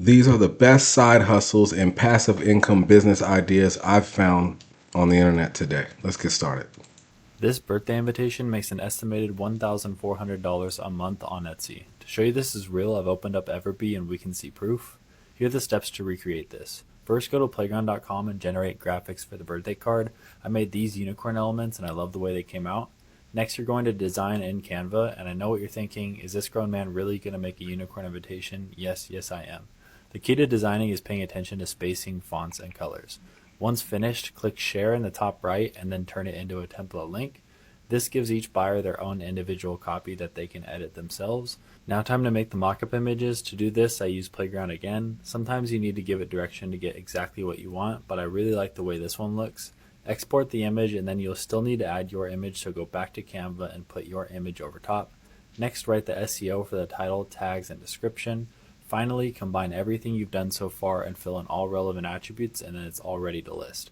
These are the best side hustles and passive income business ideas I've found on the internet today. Let's get started. This birthday invitation makes an estimated $1,400 a month on Etsy. To show you this is real, I've opened up Everbee and we can see proof. Here are the steps to recreate this. First, go to playground.com and generate graphics for the birthday card. I made these unicorn elements and I love the way they came out. Next, you're going to design in Canva, and I know what you're thinking. Is this grown man really going to make a unicorn invitation? Yes, I am. The key to designing is paying attention to spacing, fonts, and colors. Once finished, click share in the top right and then turn it into a template link. This gives each buyer their own individual copy that they can edit themselves. Now time to make the mockup images. To do this, I use Playground again. Sometimes you need to give it direction to get exactly what you want, but I really like the way this one looks. Export the image and then you'll still need to add your image, so go back to Canva and put your image over top. Next, write the SEO for the title, tags, and description. Finally, combine everything you've done so far and fill in all relevant attributes, and then it's all ready to list.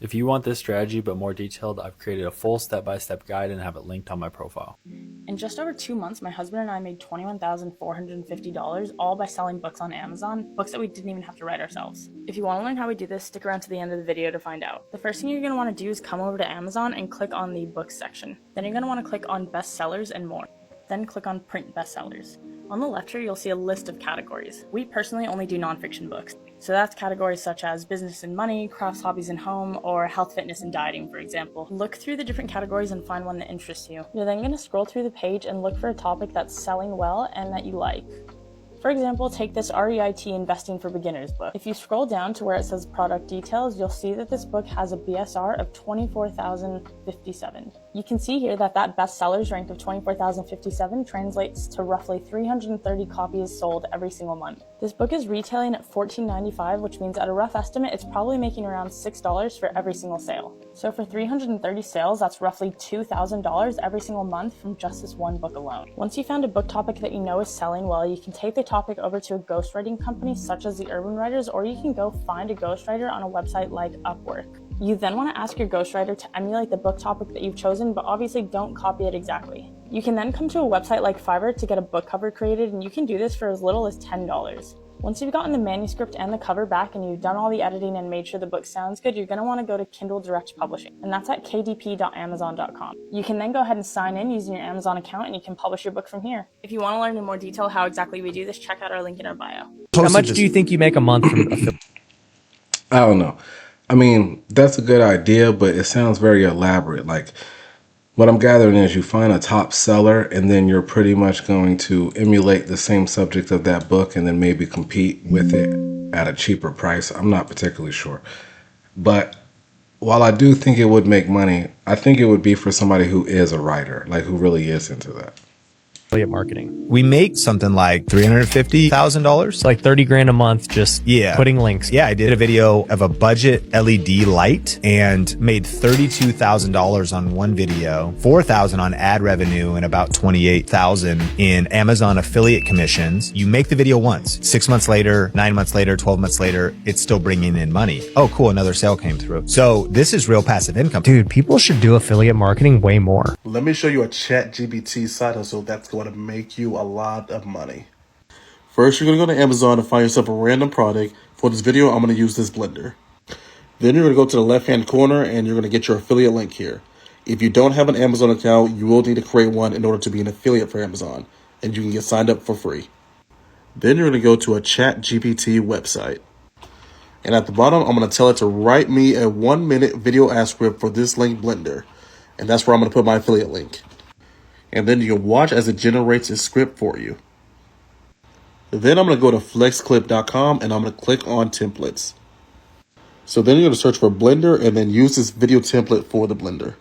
If you want this strategy but more detailed, I've created a full step-by-step guide and have it linked on my profile. In just over 2 months, my husband and I made $21,450, all by selling books on Amazon, books that we didn't even have to write ourselves. If you want to learn how we do this, stick around to the end of the video to find out. The first thing you're going to want to do is come over to Amazon and click on the books section. Then you're going to want to click on bestsellers and more. Then click on print bestsellers. On the left here, you'll see a list of categories. We personally only do nonfiction books. So that's categories such as business and money, crafts, hobbies, and home, or health, fitness, and dieting, for example. Look through the different categories and find one that interests you. You're then going to scroll through the page and look for a topic that's selling well and that you like. For example, take this REIT Investing for Beginners book. If you scroll down to where it says product details, you'll see that this book has a BSR of 24,057. You can see here that bestsellers rank of 24,057 translates to roughly 330 copies sold every single month. This book is retailing at $14.95, which means at a rough estimate, it's probably making around $6 for every single sale. So for 330 sales, that's roughly $2,000 every single month from just this one book alone. Once you found a book topic that you know is selling well, you can take the topic over to a ghostwriting company such as the Urban Writers, or you can go find a ghostwriter on a website like Upwork. You then want to ask your ghostwriter to emulate the book topic that you've chosen, but obviously don't copy it exactly. You can then come to a website like Fiverr to get a book cover created, and you can do this for as little as $10. Once you've gotten the manuscript and the cover back and you've done all the editing and made sure the book sounds good, you're going to want to go to Kindle Direct Publishing, and that's at kdp.amazon.com. You can then go ahead and sign in using your Amazon account and you can publish your book from here. If you want to learn in more detail how exactly we do this, check out our link in our bio. How much do you think you make a month from affiliate? I don't know. I mean, that's a good idea, but it sounds very elaborate. Like, what I'm gathering is you find a top seller and then you're pretty much going to emulate the same subject of that book and then maybe compete with it at a cheaper price. I'm not particularly sure. But while I do think it would make money, I think it would be for somebody who is a writer, like who really is into that. Affiliate marketing. We make something like $350,000, like 30 grand a month, just putting links. Yeah, I did a video of a budget LED light and made $32,000 on one video, $4,000 on ad revenue, and about $28,000 in Amazon affiliate commissions. You make the video once, 6 months later, 9 months later, 12 months later, it's still bringing in money. Oh, cool. Another sale came through. So this is real passive income. Dude, people should do affiliate marketing way more. Let me show you a ChatGPT side hustle that's going to make you a lot of money. First, you're going to go to Amazon and find yourself a random product. For this video, I'm going to use this blender. Then you're going to go to the left-hand corner and you're going to get your affiliate link here. If you don't have an Amazon account, you will need to create one in order to be an affiliate for Amazon, and you can get signed up for free. Then you're going to go to a ChatGPT website. And at the bottom, I'm going to tell it to write me a 1-minute video ad script for this link blender. And that's where I'm going to put my affiliate link. And then you can watch as it generates a script for you. Then I'm going to go to flexclip.com and I'm going to click on templates. So then you're going to search for Blender and then use this video template for the Blender.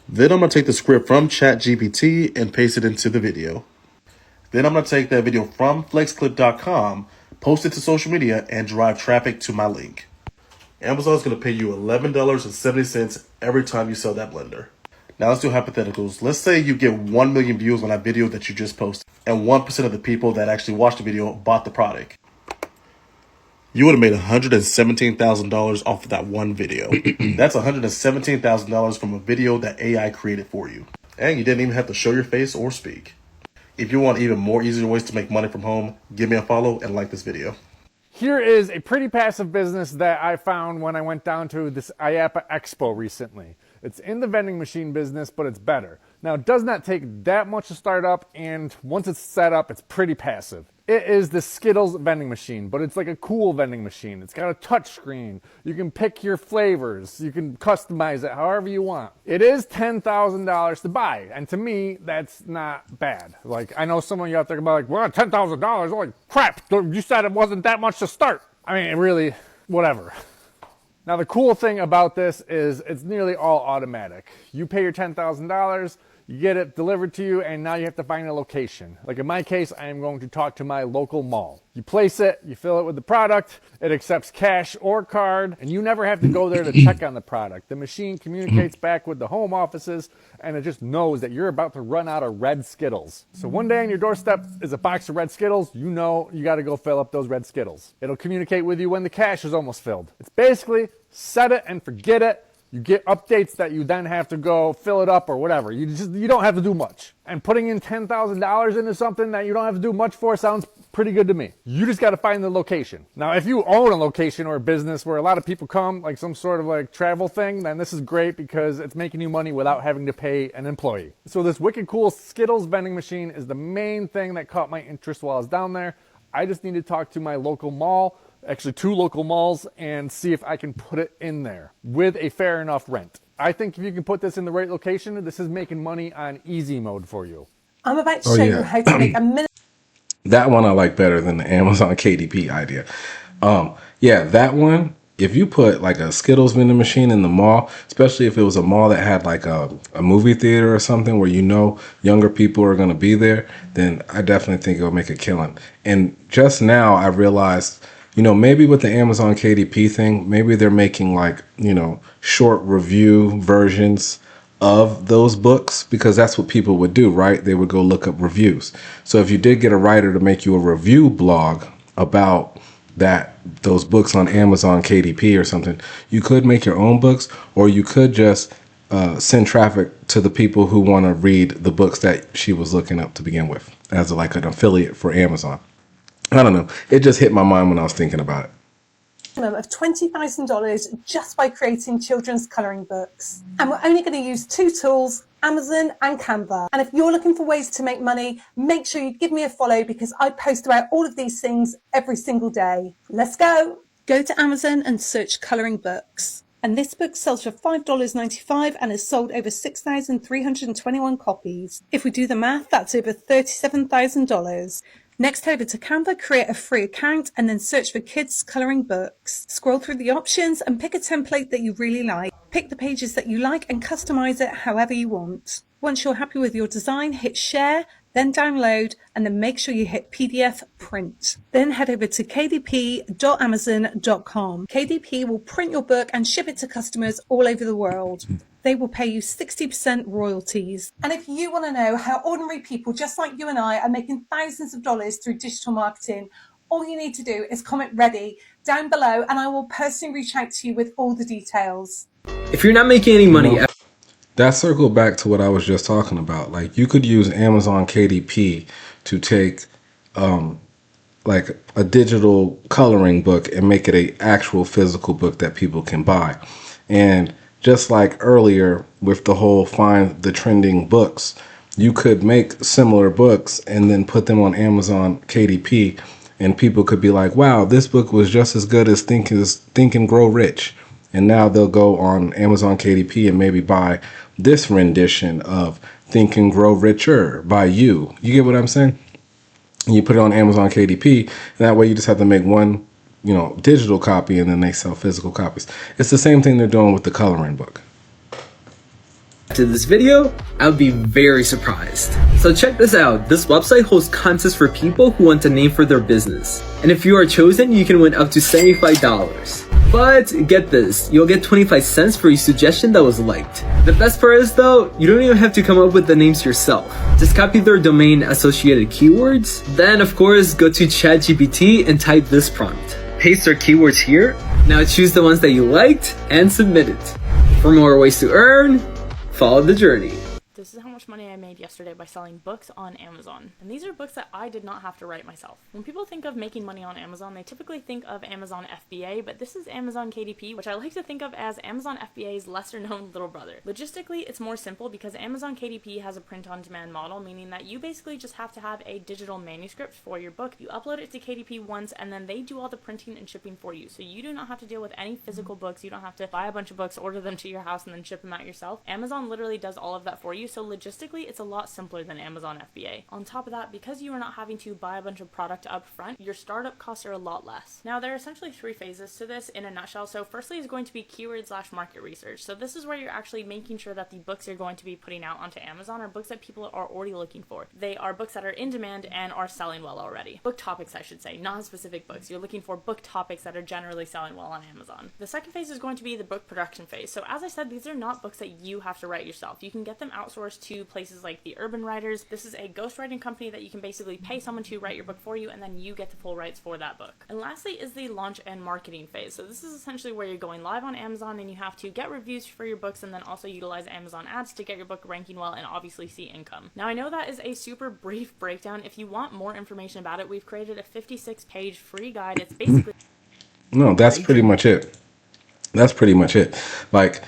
Then I'm going to take the script from ChatGPT and paste it into the video. Then I'm going to take that video from flexclip.com, post it to social media, and drive traffic to my link. Amazon is going to pay you $11.70 every time you sell that blender. Now let's do hypotheticals. Let's say you get 1 million views on that video that you just posted, and 1% of the people that actually watched the video bought the product. You would have made $117,000 off of that one video. That's $117,000 from a video that AI created for you. And you didn't even have to show your face or speak. If you want even more easier ways to make money from home, give me a follow and like this video. Here is a pretty passive business that I found when I went down to this IAPA Expo recently. It's in the vending machine business, but it's better. Now, it does not take that much to start up, and once it's set up, it's pretty passive. It is the Skittles vending machine, but it's like a cool vending machine. It's got a touch screen. You can pick your flavors. You can customize it however you want. It is $10,000 to buy, and to me, that's not bad. Like, I know some of you out there can be like, well, $10,000? Holy crap, you said it wasn't that much to start. I mean, really, whatever. Now, the cool thing about this is it's nearly all automatic. You pay your $10,000, you get it delivered to you, and now you have to find a location. Like in my case, I am going to talk to my local mall. You place it, you fill it with the product, it accepts cash or card, and you never have to go there to check on the product. The machine communicates back with the home offices, and it just knows that you're about to run out of red Skittles. So one day on your doorstep is a box of red Skittles, you know you gotta go fill up those red Skittles. It'll communicate with you when the cash is almost filled. It's basically set it and forget it. You get updates that you then have to go fill it up or whatever. You don't have to do much. And putting in $10,000 into something that you don't have to do much for sounds pretty good to me. You just got to find the location. Now, if you own a location or a business where a lot of people come, like some sort of like travel thing, then this is great because it's making you money without having to pay an employee. So this wicked cool Skittles vending machine is the main thing that caught my interest while I was down there. I just need to talk to my local mall, actually 2 local malls, and see if I can put it in there with a fair enough rent. I think if you can put this in the right location, this is making money on easy mode for you. I'm about to show you how to make a minute. That one I like better than the Amazon KDP idea. Yeah, that one, if you put like a Skittles vending machine in the mall, especially if it was a mall that had like a movie theater or something where you know younger people are going to be there, then I definitely think it'll make a killing. And just now I realized, you know, maybe with the Amazon KDP thing, maybe they're making like, you know, short review versions of those books, because that's what people would do, right? They would go look up reviews. So if you did get a writer to make you a review blog about those books on Amazon KDP or something, you could make your own books, or you could just send traffic to the people who want to read the books that she was looking up to begin with as like an affiliate for Amazon. I don't know. It just hit my mind when I was thinking about it. Of $20,000 just by creating children's colouring books. And we're only going to use 2 tools, Amazon and Canva. And if you're looking for ways to make money, make sure you give me a follow because I post about all of these things every single day. Let's go. Go to Amazon and search colouring books. And this book sells for $5.95 and has sold over 6,321 copies. If we do the math, that's over $37,000. Next, over to Canva, create a free account, and then search for kids colouring books. Scroll through the options and pick a template that you really like. Pick the pages that you like and customize it however you want. Once you're happy with your design, hit share, then download, and then make sure you hit PDF print. Then head over to kdp.amazon.com. KDP will print your book and ship it to customers all over the world. They will pay you 60% royalties. And if you want to know how ordinary people just like you and I are making thousands of dollars through digital marketing, all you need to do is comment ready down below and I will personally reach out to you with all the details. If you're not making any money... That circled back to what I was just talking about. Like, you could use Amazon KDP to take like a digital coloring book and make it an actual physical book that people can buy. And just like earlier with the whole find the trending books, you could make similar books and then put them on Amazon KDP, and people could be like, wow, this book was just as good as Think and Grow Rich. And now they'll go on Amazon KDP and maybe buy this rendition of Think and Grow Richer by you. You get what I'm saying? And you put it on Amazon KDP, and that way you just have to make one, you know, digital copy, and then they sell physical copies. It's the same thing they're doing with the coloring book. To this video, I would be very surprised. So check this out. This website hosts contests for people who want a name for their business. And if you are chosen, you can win up to $75. But get this, you'll get 25 cents for each suggestion that was liked. The best part is though, you don't even have to come up with the names yourself. Just copy their domain associated keywords. Then of course, go to ChatGPT and type this prompt. Paste their keywords here. Now choose the ones that you liked and submit it. For more ways to earn, follow the journey. This is how much much money I made yesterday by selling books on Amazon. And these are books that I did not have to write myself. When people think of making money on Amazon, they typically think of Amazon FBA, but this is Amazon KDP, which I like to think of as Amazon FBA's lesser known little brother. Logistically, it's more simple because Amazon KDP has a print on demand model, meaning that you basically just have to have a digital manuscript for your book. You upload it to KDP once, and then they do all the printing and shipping for you. So you do not have to deal with any physical books. You don't have to buy a bunch of books, order them to your house, and then ship them out yourself. Amazon literally does all of that for you. So logistically, it's a lot simpler than Amazon FBA. On top of that, because you are not having to buy a bunch of product up front, your startup costs are a lot less. Now, there are essentially 3 phases to this in a nutshell. So firstly is going to be keyword/market research. So this is where you're actually making sure that the books you're going to be putting out onto Amazon are books that people are already looking for. They are books that are in demand and are selling well already. Book topics, I should say, not specific books. You're looking for book topics that are generally selling well on Amazon. The second phase is going to be the book production phase. So as I said, these are not books that you have to write yourself. You can get them outsourced to places like the Urban Writers. This is a ghostwriting company that you can basically pay someone to write your book for you, and then you get the full rights for that book. And lastly is the launch and marketing phase. So this is essentially where you're going live on Amazon and you have to get reviews for your books and then also utilize Amazon ads to get your book ranking well and obviously see income. Now, I know that is a super brief breakdown. If you want more information about it, we've created a 56-page free guide. It's basically... No, that's pretty much it. That's pretty much it. Like,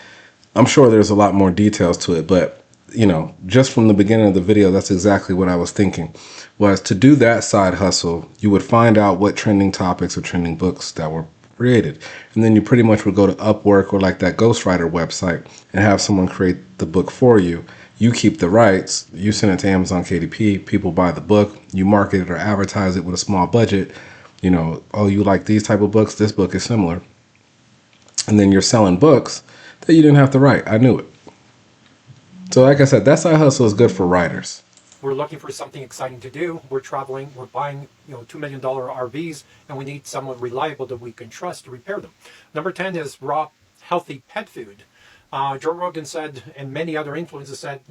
I'm sure there's a lot more details to it, but you know, just from the beginning of the video, that's exactly what I was thinking. Was to do that side hustle, you would find out what trending topics or trending books that were created. And then you pretty much would go to Upwork or like that ghostwriter website and have someone create the book for you. You keep the rights, you send it to Amazon KDP, people buy the book, you market it or advertise it with a small budget. You know, oh, you like these type of books? This book is similar. And then you're selling books that you didn't have to write. I knew it. So like I said, that side hustle is good for writers. We're looking for something exciting to do. We're traveling, we're buying, $2 million RVs, and we need someone reliable that we can trust to repair them. Number 10 is raw, healthy pet food. Joe Rogan said, and many other influencers said,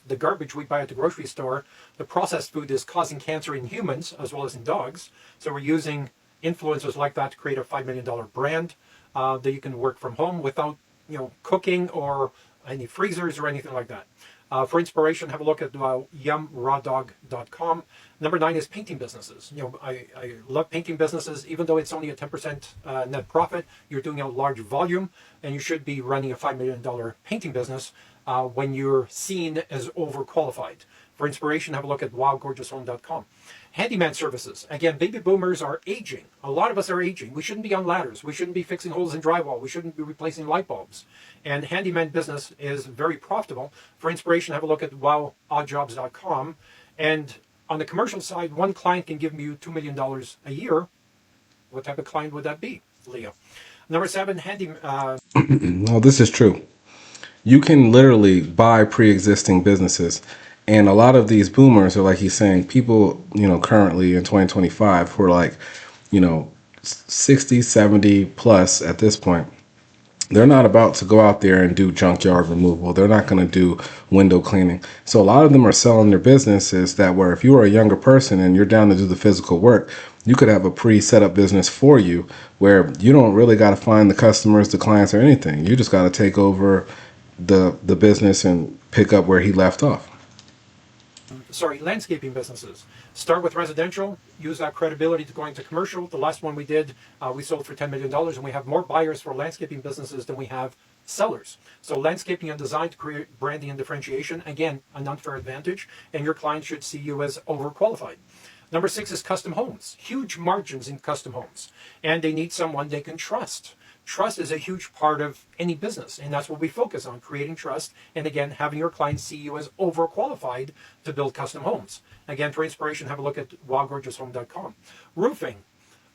the garbage we buy at the grocery store, the processed food is causing cancer in humans as well as in dogs. So we're using influencers like that to create a $5 million brand that you can work from home without, cooking or any freezers or anything like that. For inspiration, have a look at yumrawdog.com. Number 9 is painting businesses. I love painting businesses, even though it's only a 10% net profit. You're doing a large volume, and you should be running a $5 million painting business when you're seen as overqualified. For inspiration, have a look at wowgorgeoushome.com. Handyman services. Again, baby boomers are aging. A lot of us are aging. We shouldn't be on ladders. We shouldn't be fixing holes in drywall. We shouldn't be replacing light bulbs. And handyman business is very profitable. For inspiration, have a look at wowoddjobs.com. And on the commercial side, one client can give you $2 million a year. What type of client would that be, Leo? Number 7, No, this is true. You can literally buy pre-existing businesses. And a lot of these boomers are, like he's saying, people, currently in 2025 who are like, 60, 70 plus at this point. They're not about to go out there and do junkyard removal. They're not going to do window cleaning. So a lot of them are selling their businesses that where if you are a younger person and you're down to do the physical work, you could have a pre-set up business for you where you don't really got to find the customers, the clients or anything. You just got to take over the business and pick up where he left off. Landscaping businesses. Start with residential, use that credibility to going to commercial. The last one we did, we sold for $10 million, and we have more buyers for landscaping businesses than we have sellers. So landscaping and design to create branding and differentiation, again, an unfair advantage, and your client should see you as overqualified. Number 6 is custom homes. Huge margins in custom homes, and they need someone they can trust. Trust is a huge part of any business, and that's what we focus on, creating trust, and again, having your clients see you as overqualified to build custom homes. Again, for inspiration, have a look at wowgorgeoushome.com. Roofing.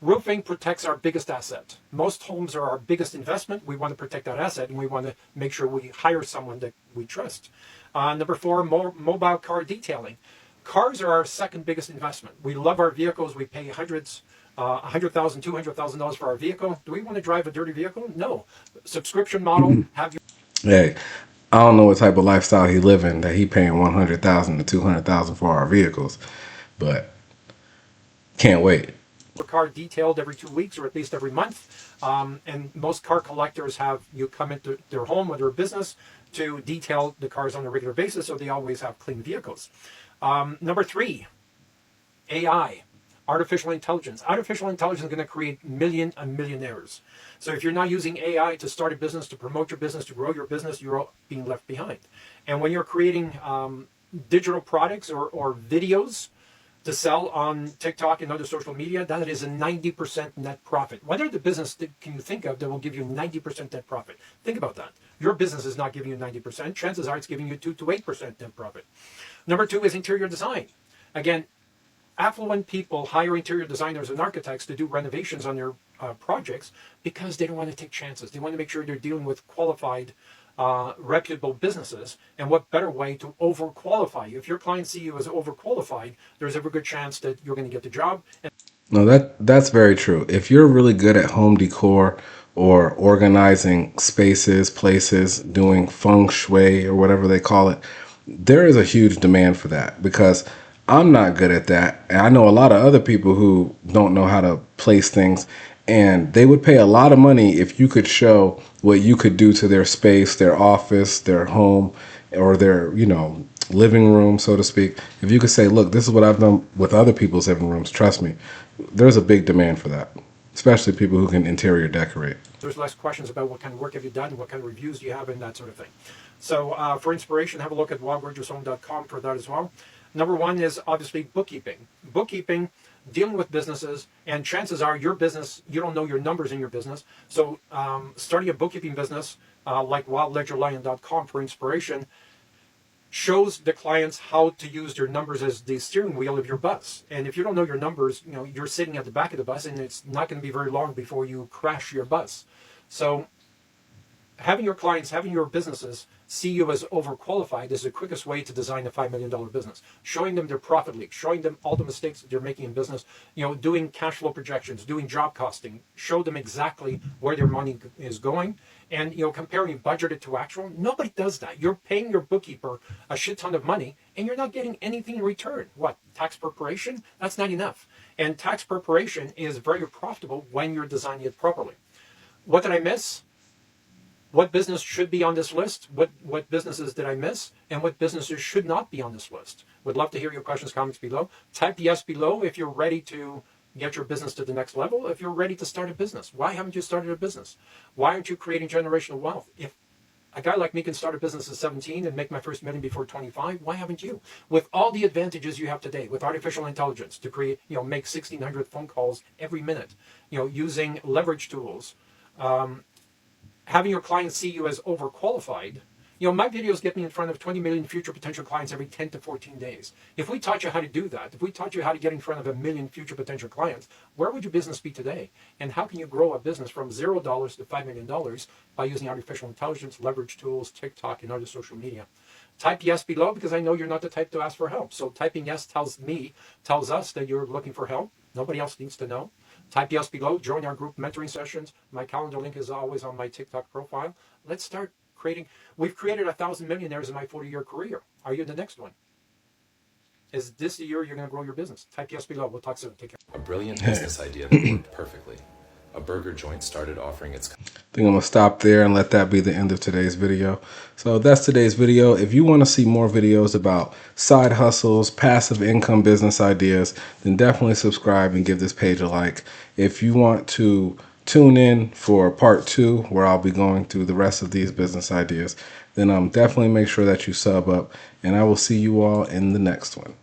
Roofing protects our biggest asset. Most homes are our biggest investment. We want to protect that asset, and we want to make sure we hire someone that we trust. Number 4, mobile car detailing. Cars are our second biggest investment. We love our vehicles. We pay hundreds, $100,000, $200,000 for our vehicle. Do we want to drive a dirty vehicle? No. Subscription model. Hey, I don't know what type of lifestyle he living that he paying $100,000 to $200,000 for our vehicles, but can't wait. your car detailed every 2 weeks or at least every month. And most car collectors have you come into their home or their business to detail the cars on a regular basis, so they always have clean vehicles. Number 3, AI, artificial intelligence. Artificial intelligence is going to create millionaires. So if you're not using AI to start a business, to promote your business, to grow your business, you're being left behind. And when you're creating digital products or videos to sell on TikTok and other social media, that is a 90% net profit. What other business can you think of that will give you 90% net profit? Think about that. Your business is not giving you 90%. Chances are it's giving you 2 to 8% net profit. Number 2 is interior design. Again, affluent people hire interior designers and architects to do renovations on their projects because they don't want to take chances. They want to make sure they're dealing with qualified, reputable businesses. And what better way to overqualify you? If your clients see you as overqualified, there's a very good chance that you're going to get the job. No, that's very true. If you're really good at home decor or organizing spaces, places, doing feng shui or whatever they call it, there is a huge demand for that because I'm not good at that. And I know a lot of other people who don't know how to place things, and they would pay a lot of money if you could show what you could do to their space, their office, their home, or their, living room, so to speak. If you could say, look, this is what I've done with other people's living rooms, trust me, there's a big demand for that, especially people who can interior decorate. There's less questions about what kind of work have you done, what kind of reviews do you have, and that sort of thing. So for inspiration, have a look at wildgorgeoushome.com for that as well. Number 1 is obviously bookkeeping. Bookkeeping, dealing with businesses, and chances are your business, you don't know your numbers in your business. So starting a bookkeeping business like wildledgerlion.com for inspiration shows the clients how to use their numbers as the steering wheel of your bus. And if you don't know your numbers, you're sitting at the back of the bus and it's not going to be very long before you crash your bus. So having your clients, having your businesses see you as overqualified is the quickest way to design a $5 million business. Showing them their profit leak, showing them all the mistakes that they're making in business, doing cash flow projections, doing job costing, show them exactly where their money is going, and comparing budgeted to actual. Nobody does that. You're paying your bookkeeper a shit ton of money and you're not getting anything in return. What? Tax preparation? That's not enough. And tax preparation is very profitable when you're designing it properly. What did I miss? What business should be on this list? What businesses did I miss? And what businesses should not be on this list? Would love to hear your questions, comments below. Type yes below if you're ready to get your business to the next level. If you're ready to start a business, why haven't you started a business? Why aren't you creating generational wealth? If a guy like me can start a business at 17 and make my first million before 25, why haven't you? With all the advantages you have today, with artificial intelligence to create, make 1,600 phone calls every minute, using leverage tools, having your clients see you as overqualified. My videos get me in front of 20 million future potential clients every 10 to 14 days. If we taught you how to do that, if we taught you how to get in front of 1 million future potential clients, where would your business be today? And how can you grow a business from $0 to $5 million by using artificial intelligence, leverage tools, TikTok, and other social media? Type yes below because I know you're not the type to ask for help. So typing yes tells us that you're looking for help. Nobody else needs to know. Type yes below, join our group mentoring sessions. My calendar link is always on my TikTok profile. Let's start creating. We've created 1,000 millionaires in my 40-year career. Are you the next one? Is this the year you're going to grow your business? Type yes below. We'll talk soon. Take care. A brilliant business idea that worked perfectly. A burger joint started offering its... I think I'm going to stop there and let that be the end of today's video. So that's today's video. If you want to see more videos about side hustles, passive income business ideas, then definitely subscribe and give this page a like. If you want to tune in for part 2, where I'll be going through the rest of these business ideas, then definitely make sure that you sub up, and I will see you all in the next one.